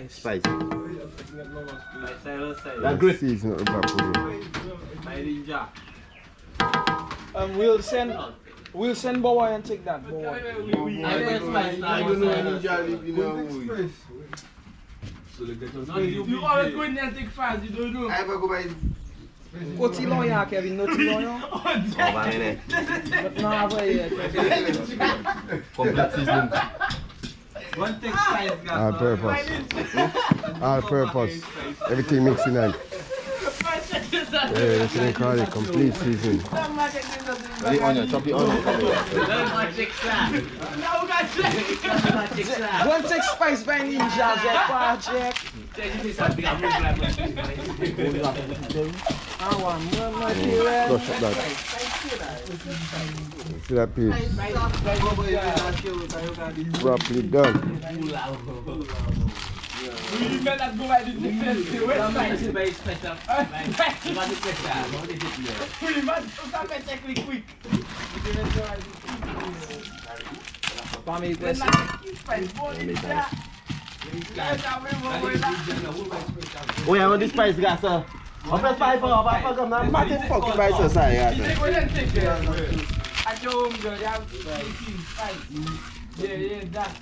Spice. That's great. Season of We'll send Boy and take that. Boy. I don't know any jolly, you know. You always go in there and take fast, you don't know. I ever go by. Go to lawyer, Kevin, not to lawyer. Complete season. One take spice, All purpose. All purpose. Everything mixed in it. Yeah, that's what they call it, complete season. The onion, chop the onion. One take spice by Ninja, Jack. Flush up that. See that piece? Properly done. You better go by the defense. Quick. Oh, yeah, this spice gas, sir. I'm just five for a fuck up now. What the fuck you buy so sorry? At your home, girl, you have 18 spice. Yeah, that.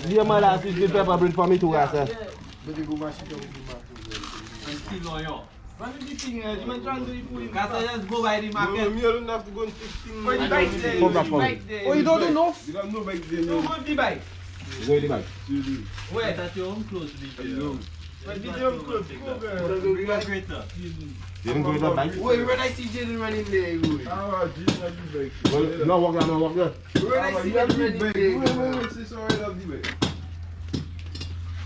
Dear my last week, good pepper bring for me too, sir. What is the thing? You might try to do it for him. Just go by the market. You don't have to go and fix things. Oh, the bike there. Oh, you don't do enough? You don't know bike there. You go the bike. Go in the bag. Where? That's your own clothes, video. Where did you go, girl? Bring a greater. You didn't go in the bag? Wait, when I see Jaden running there, you go. Ah, Jesus, I do bike. No, walk there, no, walk there. When I see them running there, you go. Wait, say sorry, I have the bike.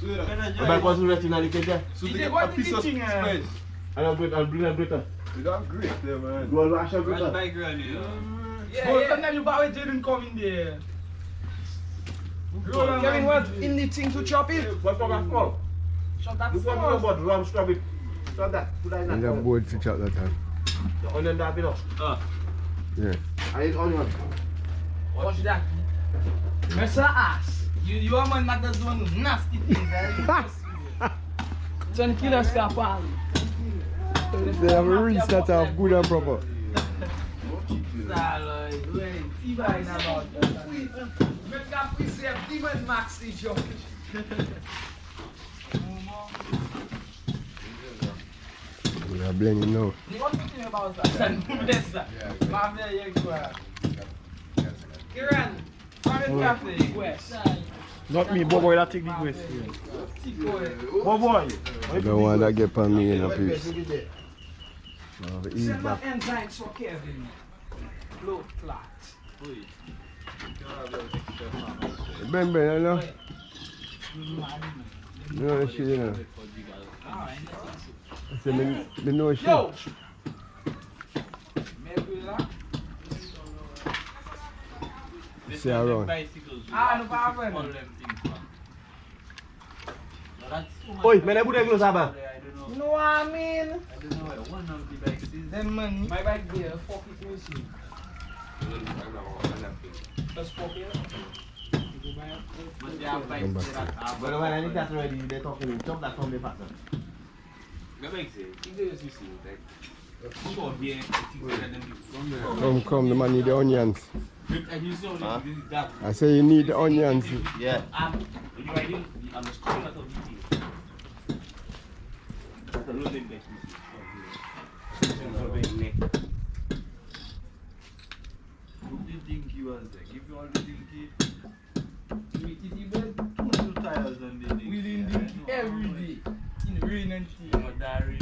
So The bike wasn't resting on the cage there. they get a piece of spice. I'll bring a greater. You got great there, man. Go and wash a greater. Bike run, Yeah, sometimes you buy Jaden come in there. Kevin, what? In the thing to chop it? What for that small? Chop that Look what you small. about, rum, stop it. Stop that. Put that in And that. that board to chop that time. The onion that bit up. Yeah. I eat onion. Watch that. Mess her ass. You are man that does one nasty things. 10 kilos capal. They have a rinse that off good and proper. We are blending now. Not me, boy, that take the quest. Boy. I don't want that get on me in a piece. Eat back. Enzymes for Kevin. Low clot. Ben, you know? You know that shit, you know? I say, me know shit. Yo! See around. Ah, no problem. Oi, man, I put a gloves on. You know what I mean? I don't know where one of the bikes is. Them money. My bike there, fuck it, you see. Just fuck it. But they have bikes Come back that have. But when I need that ready, they're talking, chop that from the pattern. The bikes, you just see it. Short here, Come, the man need the onions. and you saw that. I say you need the onions. Yeah. When you're riding, I'm just coming out of the video. That's a loading bike. Who did you think he was there? Give you all the dinky. We eat even Two tires on the dinky. we didn't every day. In rain and tea. Diary.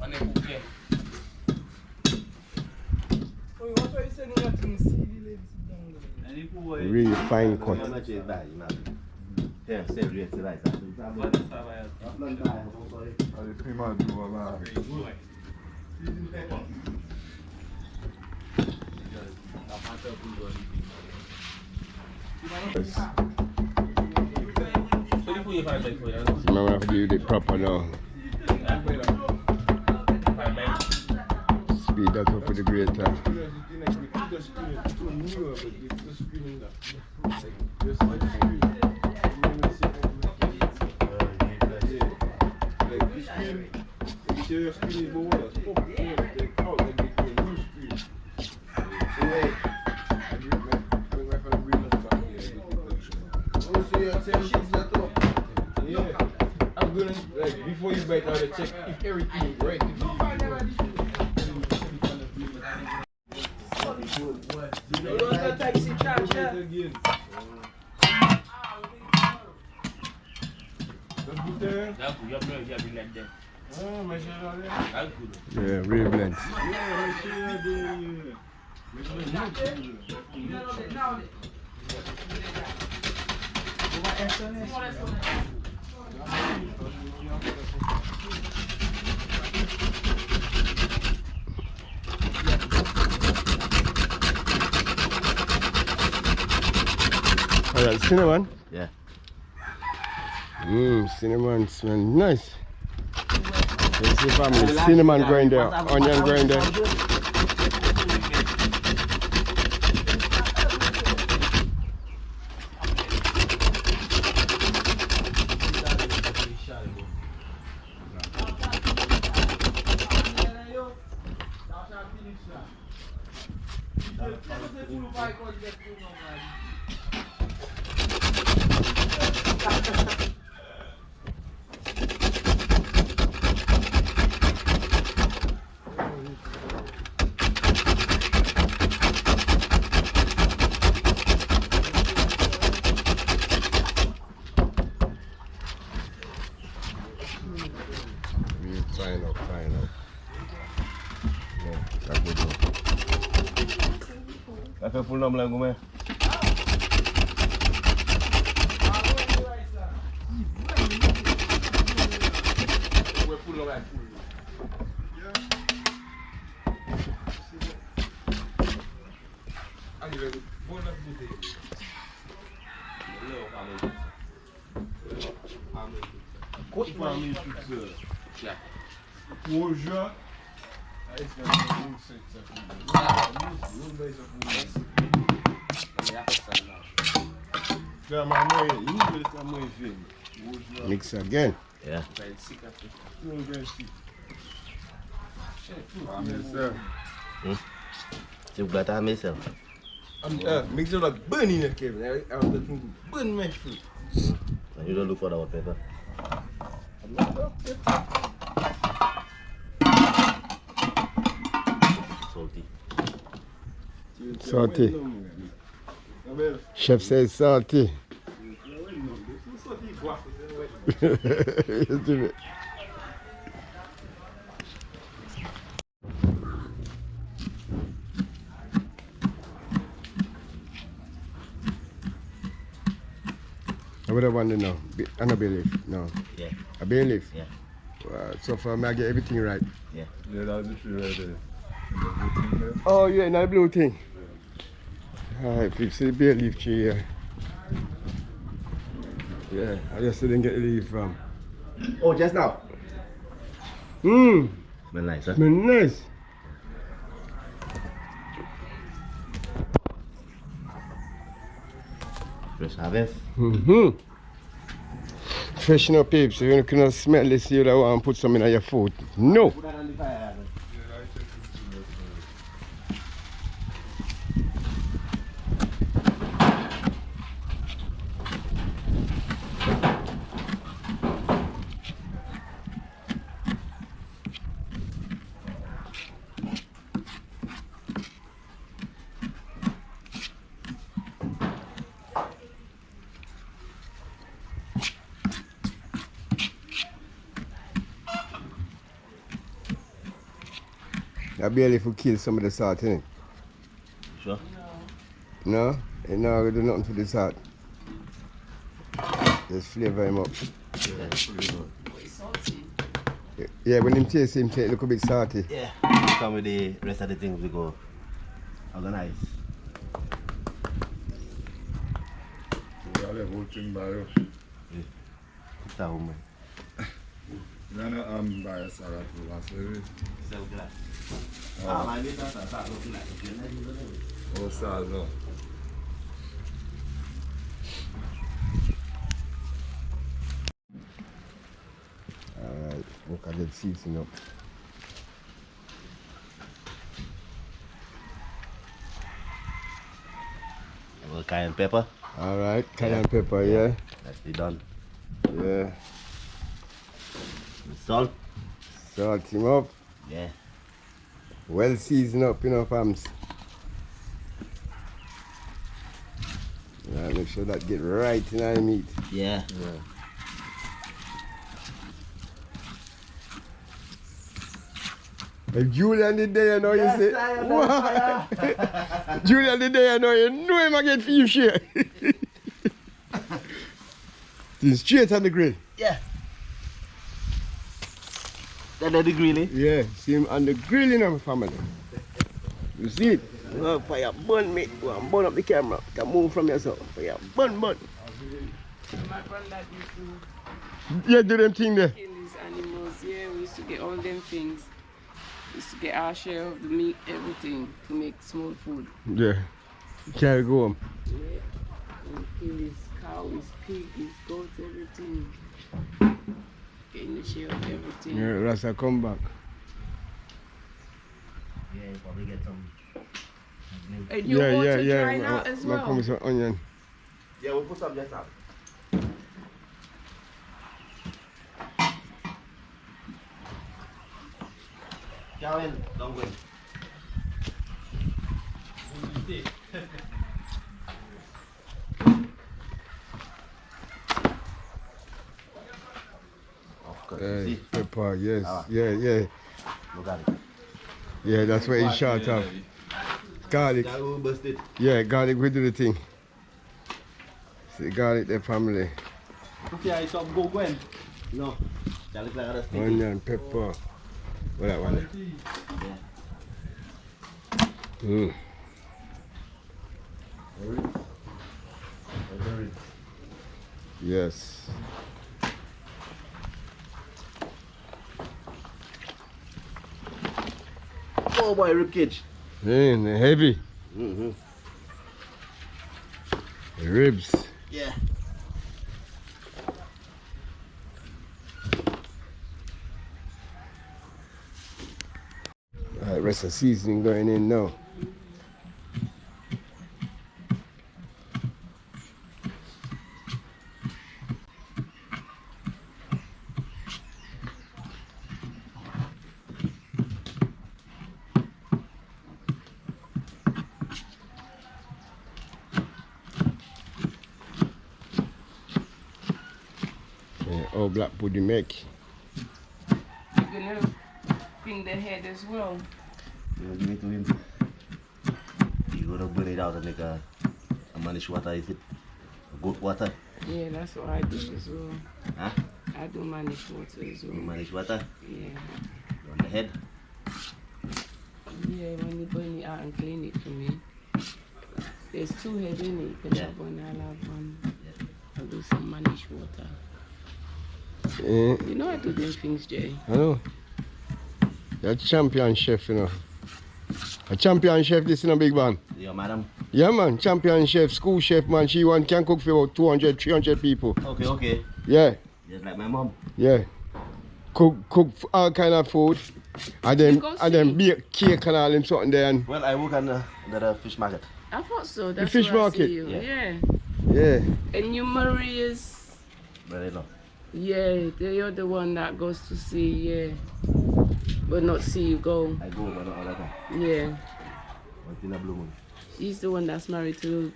On a bouquet. Oh, what are you saying? You have to see the ladies down there. And if you were Really fine cut. How much is that? Yeah, same rate, right? what is that? I pay my due, man. I'm have to do it proper now. speed, that's what put the great time. I'm gonna, like, before you bite out, check if everything is right. Yeah, real blends. Oh, that's cinnamon? Yeah. Cinnamon smell nice. You see family, cinnamon grinder, onion grinder. Fine out. Yeah, that's good. I feel full number like man. We're full of that. Hoje. Mix again. Yeah. You got that myself. Mix it like burning it, Kevin. I'm looking burn my food. You don't look for that pepper. Salty. Chef says salty. You see it? What I want to know? And a bay leaf? No. Yeah. A bay leaf? Yeah. So far, I get everything right. Yeah. Yeah, that's the tree right there. Oh, yeah, not blue thing. Alright, people see the bay leaf tree here. Yeah, I just didn't get the leaf from. Oh, just now. Mmm, Smell nice, huh? smell nice. Fresh harvest. Fresh enough, peeps. You cannot smell this, you don't want to put some in your food. No. That barely will kill some of the salt in it. Sure. No? It not gonna do nothing for the salt. Just flavor him up. Yeah, when him taste him, take a little bit salty. Yeah. Come with the rest of the things we go organize. It's a home. By a salad to last. Sell glass. Oh, salt no. Alright, look at the seasoning up. A little cayenne pepper. Alright, cayenne pepper, yeah. That's the done. Yeah. Salt. Salt him up. Yeah. Well seasoned up, you know, fams. Yeah, make sure that get right in our meat. Yeah. If Julian did there, you know, Yes, you say, I am what? Julian did there, you know him again for you share. It's straight on the grill. Yeah. That the grilling. Yeah, see him on the grill, you know, my family. You see it? Oh, fire burn me. Go and burn up the camera. You can move from yourself. Fire burn. My granddad used to Yeah, do them thing there. kill these animals. Yeah, we used to get all them things. We used to get our share of the meat, everything, to make small food. Yeah. Carry go home. Yeah. And kill his cow, his pig, his goats, everything. Getting the share of everything. Yeah, Rasta come back. Yeah, you probably get some. And you want to try now as My come with well? some onion. Yeah, we'll put some just now. Karen, don't win. Pepper, yes. Ah. Yeah. Look at it. Yeah, that's what he's short of. Garlic. That will bust it. Yeah, garlic will do the thing. See, garlic, the family. Yeah, it's up go Gwen. No. Garlic like that. Onion, pepper. What that one? Yeah. Yes. Oh boy, ribcage. Man, they're heavy. Mm-hmm. The ribs. Yeah. Alright, rest of seasoning going in now. All black pudding make. You're gonna bring the head as well. You give it to him. You gotta burn it out and make a manish water, is it? A goat water. Yeah, that's what I do as well. Huh? I do manage water as well. Manish water Yeah. on the head. Yeah, when you burn it out and clean it for me. There's two heads in it. You can have one, I'll have one. I'll do some managed water. You know I do them things, Jay. I know. You're a champion chef, you know. A champion chef, this in a big man. Yeah, madam. Yeah, man. Champion chef, school chef, man. She can cook for about 200, 300 people. Okay. Yeah, Just like my mom. yeah. Cook all kind of food. And then bake cake and all them something there. And Well, I work on the fish market. I thought so. That's fish where market? I see you. Yeah. yeah. And you Maria's. Very long. Yeah, you're the one that goes to see, yeah. But not see you go. I go but not all the time. Yeah. Once in a blue moon. She's the one that's married to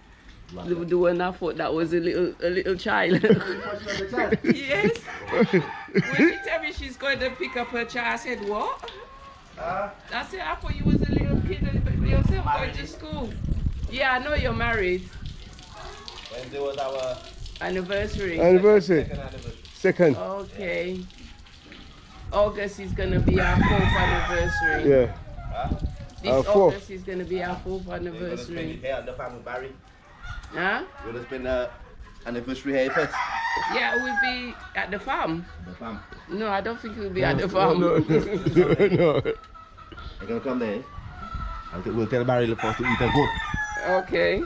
the one I thought that was a little child. Yes. When she tell me she's going to pick up her child, I said, what? I said, I thought you was a little kid yourself going to school. Yeah, I know you're married. Wednesday was our Anniversary. Anniversary. second anniversary. Second. Okay. August is going to be our 4th anniversary. Yeah. This Our 4th. August is going to be our 4th We're gonna spend anniversary. it here at the farm with Barry. Huh? We're gonna spend the anniversary here first. Yeah, we'll be at the farm. The farm. No, I don't think we'll be at the farm. No. You're gonna come there. We'll tell Barry first to eat a goat. Okay.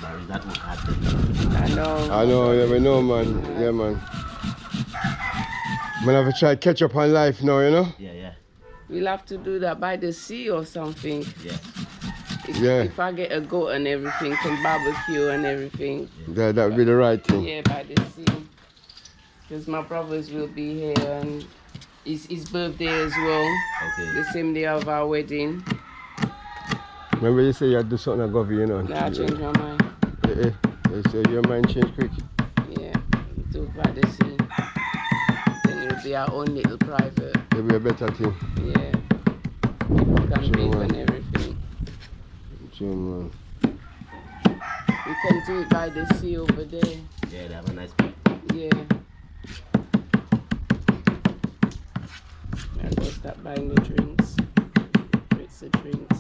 Barry, that was hard. I know. I know, you never know, man. Yeah, man. Man, have to try catch up on life now, you know? Yeah. We'll have to do that by the sea or something. Yeah. If I get a goat and everything, some barbecue and everything. That would be the right thing. Yeah, by the sea. Because my brothers will be here and it's his birthday as well. Okay. The same day of our wedding. Remember you say you had to do something at Govy, you know? Now I changed my mind. You say your mind changed quick. Yeah, we'll do it by the sea. Then it'll be our own little private. It'll be a better thing. Yeah. People can Sure, live man. and everything. Sure, man. We can do it by the sea over there. Yeah, they have a nice spot. Yeah. I'll go start buying the drinks. It's the drinks.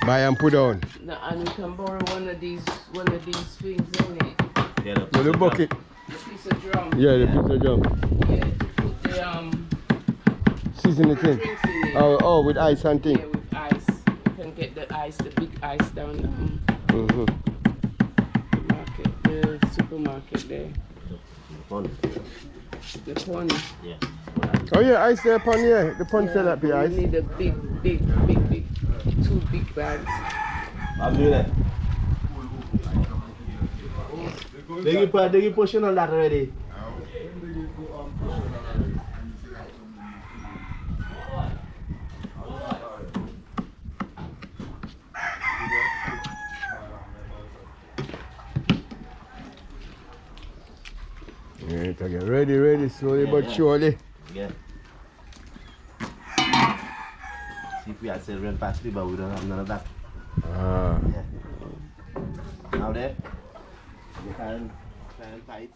Buy and put on. No, and we can borrow one of these things, isn't it? Yeah, The bucket. The piece of drum. Yeah, the piece of jam. Yeah, to put the Season it in. drinks in it. Oh, with ice and thing. Yeah, with ice. You can get the ice, the big ice down Mm-hmm. market, the supermarket there. Fun. The pond. Yeah. Oh yeah, ice there upon here. The pond sell that be You ice. need a big, 2 big bags. I'm doing it. They keep pushing on that already. Yeah, to get ready, slowly but surely. Yeah. See if we had several pastry, but we don't have none of that. Ah. Yeah. Now there, you can tight.